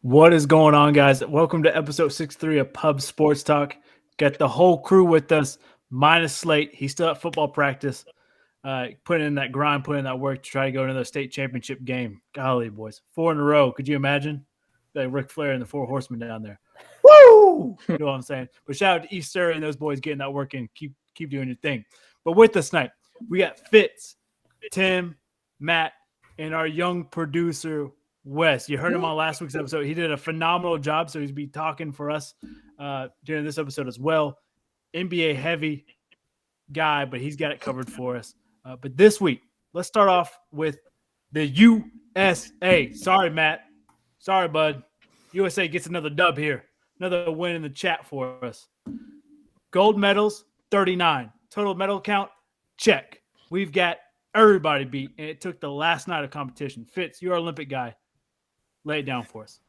What is going on, guys? Welcome to episode 63 of Pub Sports Talk. Got the whole crew with us, minus Slate. He's still at football practice, putting in that grind, putting in that work to try to go to the state championship game. Golly, boys. 4 in a row. Could you imagine? Like Ric Flair and the Four Horsemen down there. Woo! You know what I'm saying? But shout out to Easter and those boys getting that work in. Keep doing your thing. But with us tonight, we got Fitz, Tim, Matt, and our young producer, Wes. You heard him on last week's episode. He did a phenomenal job, so he's be talking for us during this episode as well. NBA heavy guy, but he's got it covered for us. But this week, let's start off with the USA. Sorry, Matt. Sorry, bud. USA gets another dub here. Another win in the chat for us. Gold medals, 39. Total medal count, check. We've got everybody beat, and it took the last night of competition. Fitz, you're an Olympic guy. Lay it down for us.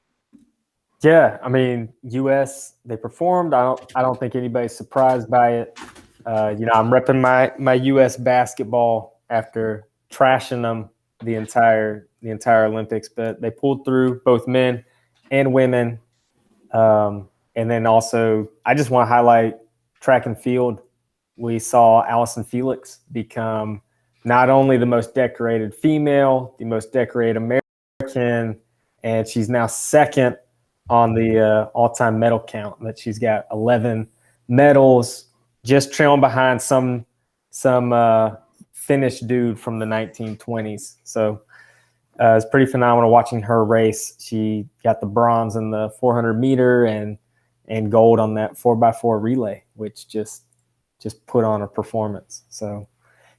Yeah, I mean, U.S. they performed. I don't think anybody's surprised by it. I'm repping my U.S. basketball after trashing them the entire Olympics, but they pulled through, both men and women. And then also, I just want to highlight track and field. We saw Allison Felix become not only the most decorated female, the most decorated American, and she's now second on the all-time medal count. That she's got 11 medals, just trailing behind some Finnish dude from the 1920s. So it's pretty phenomenal watching her race. She got the bronze in the 400 meter and gold on that 4x4 relay, which just put on a performance. So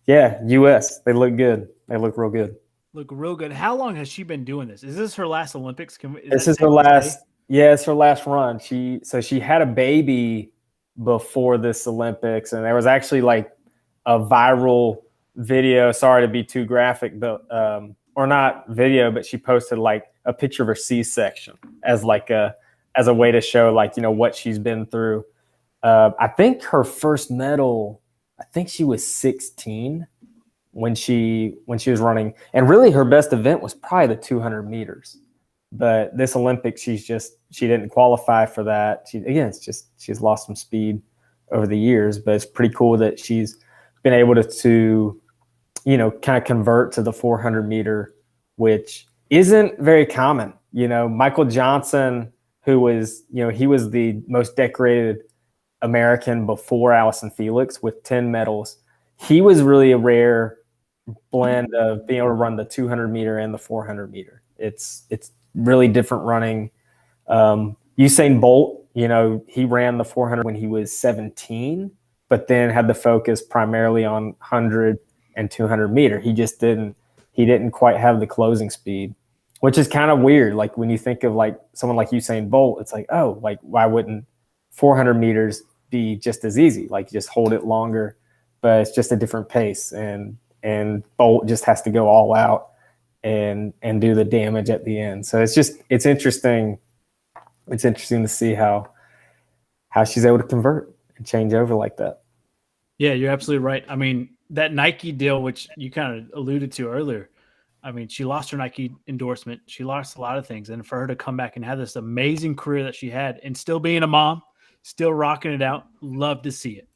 yeah, U.S. they look good. They look real good. Look real good. How long has she been doing this? Is this her last Olympics? This is her last. Yeah, it's her last run. She had a baby before this Olympics, and there was actually like a viral video. Sorry to be too graphic, but or not video, but she posted like a picture of her C-section as a way to show what she's been through. I think her first medal, I think she was 16 when she was running, and really her best event was probably the 200 meters. But this Olympics, she didn't qualify for that. She's lost some speed over the years, but it's pretty cool that she's been able to kind of convert to the 400 meter, which isn't very common. Michael Johnson, who was, he was the most decorated American before Allison Felix with 10 medals. He was really a rare blend of being able to run the 200 meter and the 400 meter. It's really different running. Usain Bolt, he ran the 400 when he was 17, but then had the focus primarily on 100 and 200 meter. He didn't quite have the closing speed, which is kind of weird. Like when you think of like someone like Usain Bolt, it's like, oh, like why wouldn't 400 meters be just as easy? Like just hold it longer, but it's just a different pace. And Bolt just has to go all out and do the damage at the end. So it's interesting. It's interesting to see how she's able to convert and change over like that. Yeah, you're absolutely right. I mean, that Nike deal, which you kind of alluded to earlier, I mean, she lost her Nike endorsement. She lost a lot of things. And for her to come back and have this amazing career that she had and still being a mom, still rocking it out, love to see it.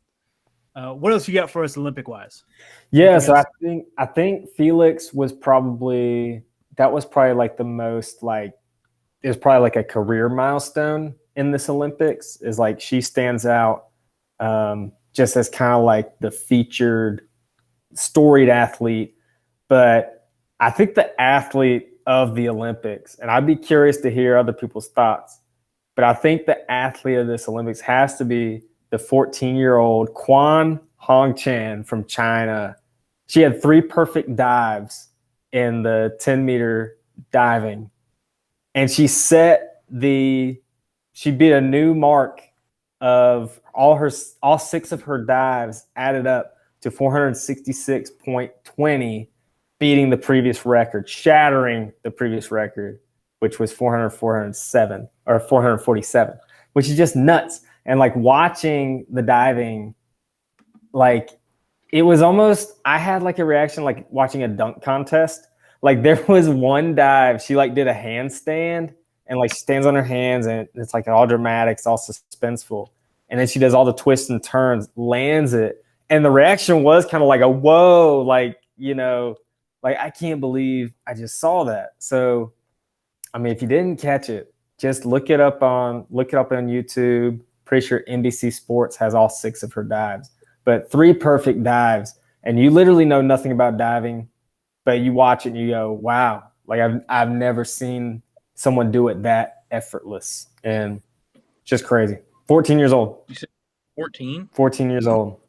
What else you got for us Olympic-wise? Yeah, so I think Felix was probably like the most like – it was probably like a career milestone in this Olympics, is like she stands out just as kind of like the featured storied athlete. But I think the athlete of the Olympics, and I'd be curious to hear other people's thoughts, but I think the athlete of this Olympics has to be the 14-year-old Quan Hongchan from China. She had 3 perfect dives in the 10-meter diving, and she beat a new mark of all 6 of her dives added up to 466.20, beating the previous record, shattering the previous record, which was 447, which is just nuts. And like watching the diving, like it was almost, I had like a reaction like watching a dunk contest. Like there was one dive, she like did a handstand and like she stands on her hands, and it's like all dramatic, it's all suspenseful, and then she does all the twists and turns, lands it, and the reaction was kind of like a whoa, like, you know, like I can't believe I just saw that. So, I mean, if you didn't catch it, just look it up on YouTube. Pretty sure NBC Sports has all 6 of her dives, but 3 perfect dives, and you literally know nothing about diving, but you watch it and you go, wow, like I've never seen someone do it that effortless, and just crazy. 14 years old. You said 14? 14 years old.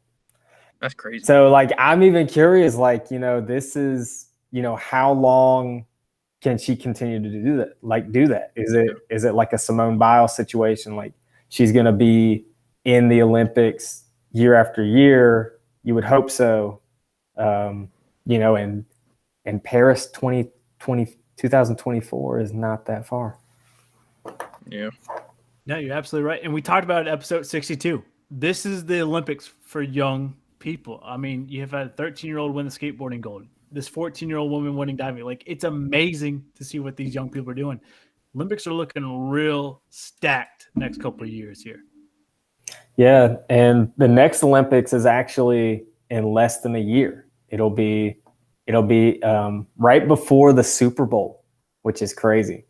That's crazy. So like, I'm even curious, like, you know, this is, you know, how long can she continue to do that? Like, do that? Is it like a Simone Biles situation? Like, she's going to be in the Olympics year after year? You would hope so. You know, and Paris 2024 is not that far. Yeah. No, you're absolutely right. And we talked about it in episode 62. This is the Olympics for young people. I mean, you have had a 13-year-old win the skateboarding gold, this 14-year-old woman winning diving. Like, it's amazing to see what these young people are doing. Olympics are looking real stacked next couple of years here. Yeah, and the next Olympics is actually in less than a year. It'll be right before the Super Bowl, which is crazy.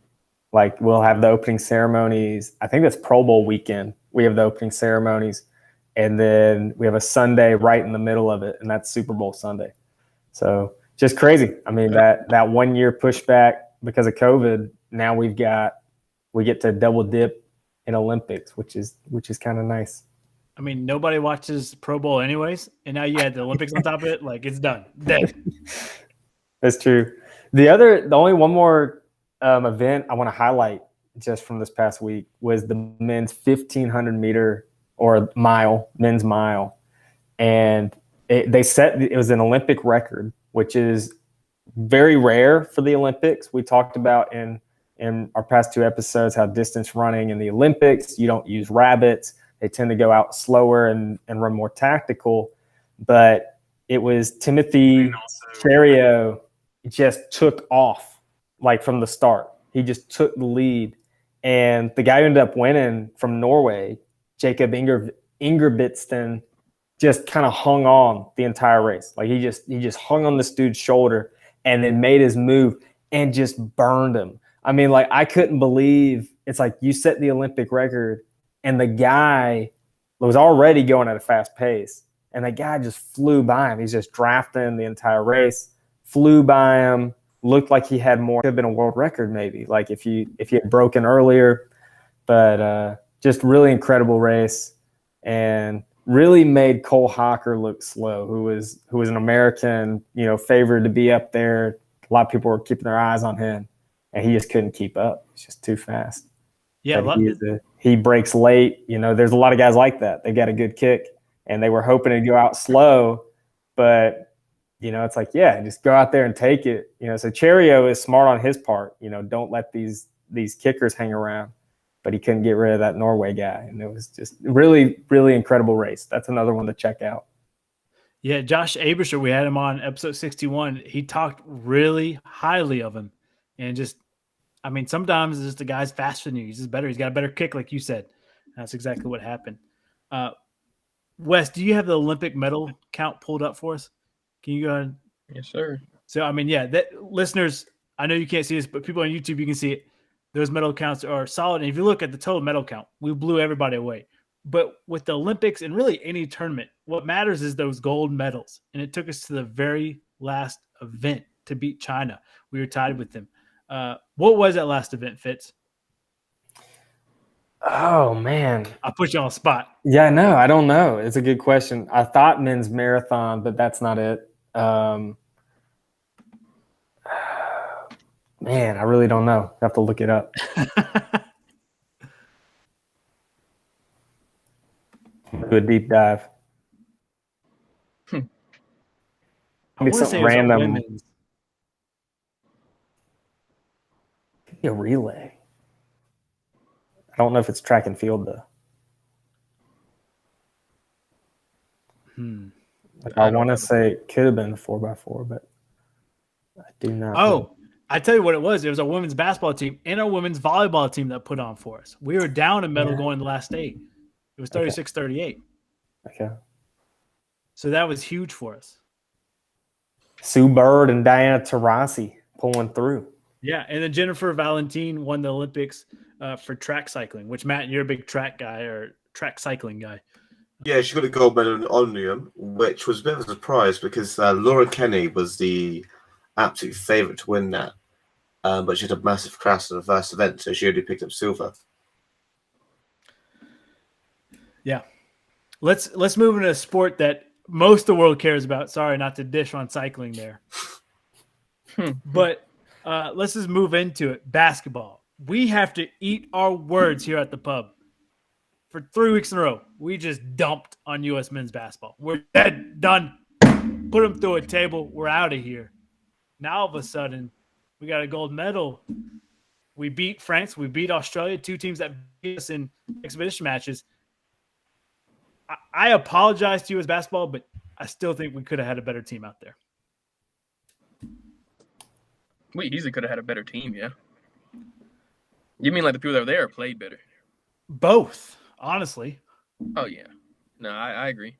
Like, we'll have the opening ceremonies. I think that's Pro Bowl weekend. We have the opening ceremonies, and then we have a Sunday right in the middle of it, and that's Super Bowl Sunday. So just crazy. I mean, that 1 year pushback because of COVID. Now we get to double dip in Olympics, which is kind of nice. I mean, nobody watches Pro Bowl anyways, and now you had the Olympics on top of it. Like, it's done. Dead. That's true. The only one more event I want to highlight just from this past week was the men's 1,500 meter or men's mile, and it was an Olympic record, which is very rare for the Olympics. We talked about in our past 2 episodes how distance running in the Olympics, you don't use rabbits. They tend to go out slower and run more tactical. But it was Timothy Cherio just took off like from the start. He just took the lead. And the guy who ended up winning from Norway, Jacob Ingebrigtsen, just kind of hung on the entire race. Like, he just hung on this dude's shoulder and then made his move and just burned him. I mean, like, I couldn't believe, it's like you set the Olympic record and the guy was already going at a fast pace, and the guy just flew by him. He's just drafting the entire race, flew by him, looked like he had more. Could have been a world record maybe, like if he had broken earlier. But just really incredible race, and really made Cole Hocker look slow, who was an American, you know, favored to be up there. A lot of people were keeping their eyes on him, and he just couldn't keep up. It's just too fast. Yeah, he breaks late. You know, there's a lot of guys like that. They got a good kick, and they were hoping to go out slow, but, you know, it's like, yeah, just go out there and take it. You know, so Cherio is smart on his part. You know, don't let these kickers hang around. But he couldn't get rid of that Norway guy, and it was just really, really incredible race. That's another one to check out. Yeah, Josh Abersher, we had him on episode 61. He talked really highly of him, and just, I mean, sometimes it's just the guy's faster than you. He's just better. He's got a better kick, like you said. That's exactly what happened. Wes, do you have the Olympic medal count pulled up for us? Can you go ahead? Yes, sir. So, I mean, yeah, listeners, I know you can't see this, but people on YouTube, you can see it. Those medal counts are solid. And if you look at the total medal count, we blew everybody away. But with the Olympics and really any tournament, what matters is those gold medals. And it took us to the very last event to beat China. We were tied with them. What was that last event, Fitz? Oh, man. I put you on the spot. Yeah, no, I don't know. It's a good question. I thought men's marathon, but that's not it. Man, I really don't know. I have to look it up. Do a deep dive. I want to say random. A relay. I don't know if it's track and field though. I want to say it could have been 4x4, but I do not. Oh, I tell you what it was. It was a women's basketball team and a women's volleyball team that put on for us. We were down a medal going the last 8. It was 36-38. Okay. So that was huge for us. Sue Bird and Diana Taurasi pulling through. Yeah, and then Jennifer Valentine won the Olympics for track cycling, which, Matt, you're a big track guy or track cycling guy. Yeah, she got a gold medal in Omnium, which was a bit of a surprise because Laura Kenny was the absolute favourite to win that. But she had a massive crash in the first event, so she only picked up silver. Yeah. Let's move into a sport that most of the world cares about. Sorry, not to dish on cycling there. But let's just move into it. Basketball. We have to eat our words here at the pub. For 3 weeks in a row, we just dumped on U.S. men's basketball. We're dead, done. Put them through a table. We're out of here. Now, all of a sudden, we got a gold medal. We beat France. We beat Australia, 2 teams that beat us in exhibition matches. I apologize to U.S. basketball, but I still think we could have had a better team out there. We easily could have had a better team, yeah. You mean like the people that were there played better? Both, honestly. Oh, yeah. No, I agree.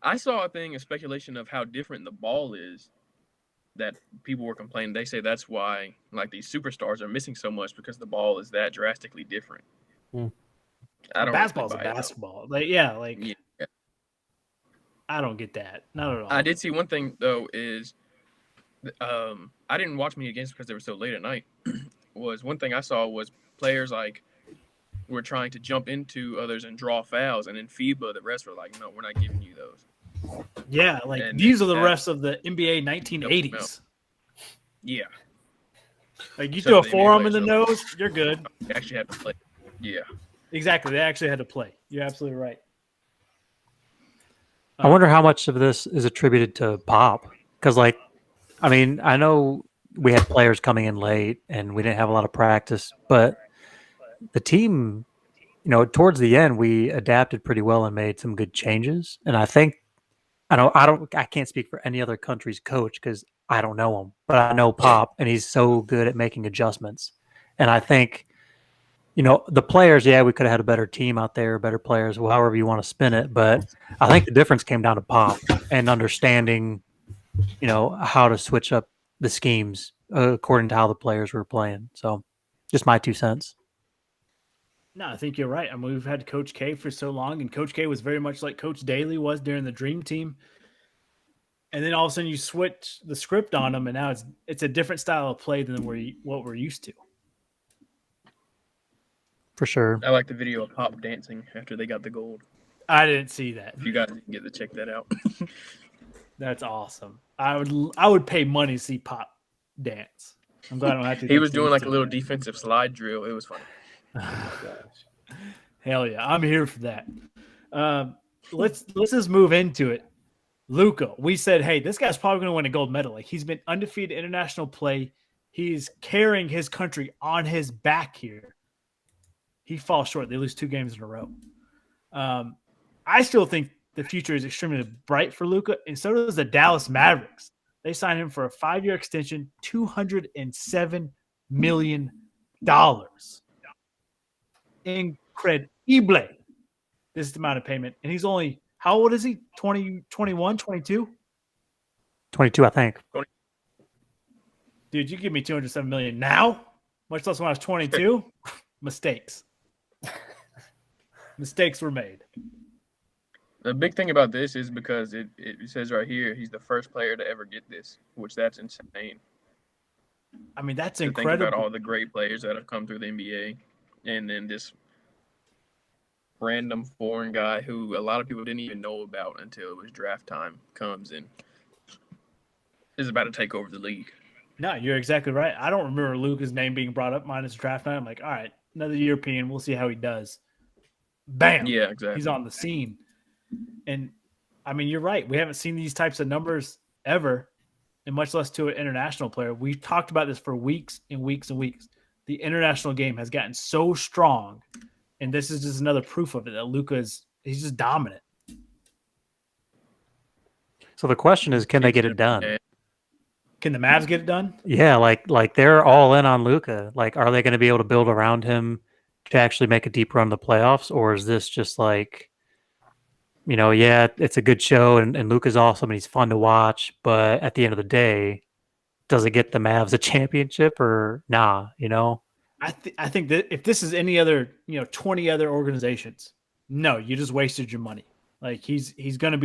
I saw a thing, a speculation of how different the ball is that people were complaining. They say that's why like these superstars are missing so much because the ball is that drastically different. I don't Basketball's a really buy it, though. basketball. Yeah. Yeah. I don't get that. Not at all. I did see one thing though is I didn't watch many games because they were so late at night. Was one thing I saw was players like were trying to jump into others and draw fouls, and in FIBA the refs were like, no, we're not giving you those. Yeah, like And these are the that- refs of the NBA 1980s. Yeah, Like you So throw a the NBA forearm in the players, nose, you're good. they actually had to play. Yeah, Exactly. They actually had to play. You're absolutely right. I wonder how much of this is attributed to Pop. Because, like, I mean, I know we had players coming in late and we didn't have a lot of practice, but the team, towards the end, we adapted pretty well and made some good changes. And I think, I can't speak for any other country's coach because I don't know him, but I know Pop and he's so good at making adjustments. And I think, the players, yeah, we could have had a better team out there, better players, however you want to spin it. But I think the difference came down to Pop and understanding, how to switch up the schemes according to how the players were playing. So just my 2 cents. No, I think you're right. I mean, we've had Coach K for so long, and Coach K was very much like Coach Daly was during the Dream Team. And then all of a sudden you switch the script on them, and now it's a different style of play than what we're used to. For sure. I like the video of Pop dancing after they got the gold. I didn't see that. If you guys didn't get to check that out. That's awesome. I would pay money to see Pop dance. I'm glad I don't have to. He was doing like a little defensive slide drill. It was funny. Hell yeah, I'm here for that. Let's just move into it. Luka, we said, hey, this guy's probably going to win a gold medal. Like he's been undefeated international play. He's carrying his country on his back here. He falls short. They lose 2 games in a row. I still think the future is extremely bright for Luka, and so does the Dallas Mavericks. They signed him for a 5-year extension, $207 million. Incredible. This is the amount of payment. And he's only, how old is he? 20, 21, 22? 22, I think. Dude, you give me $207 million now, much less when I was 22. Mistakes. Mistakes were made. The big thing about this is because it says right here he's the first player to ever get this, which that's insane. I mean, that's To think incredible. about all the great players that have come through the NBA, and then this random foreign guy who a lot of people didn't even know about until it was draft time comes and is about to take over the league. No, you're exactly right. I don't remember Luka's name being brought up minus draft night. I'm like, all right, another European. We'll see how he does. Bam. Yeah, exactly. He's on the scene. And, I mean, you're right. We haven't seen these types of numbers ever, and much less to an international player. We've talked about this for weeks and weeks and weeks. The international game has gotten so strong, and this is just another proof of it, that Luka's he's just dominant. So the question is, can they get it done? Yeah. Can the Mavs get it done? Yeah, like they're all in on Luka. Like, are they going to be able to build around him to actually make a deep run in the playoffs, or is this just like, yeah, it's a good show and Luka's awesome and he's fun to watch, but at the end of the day, does it get the Mavs a championship or nah? I think that if this is any other 20 other organizations, no, you just wasted your money. Like he's going to be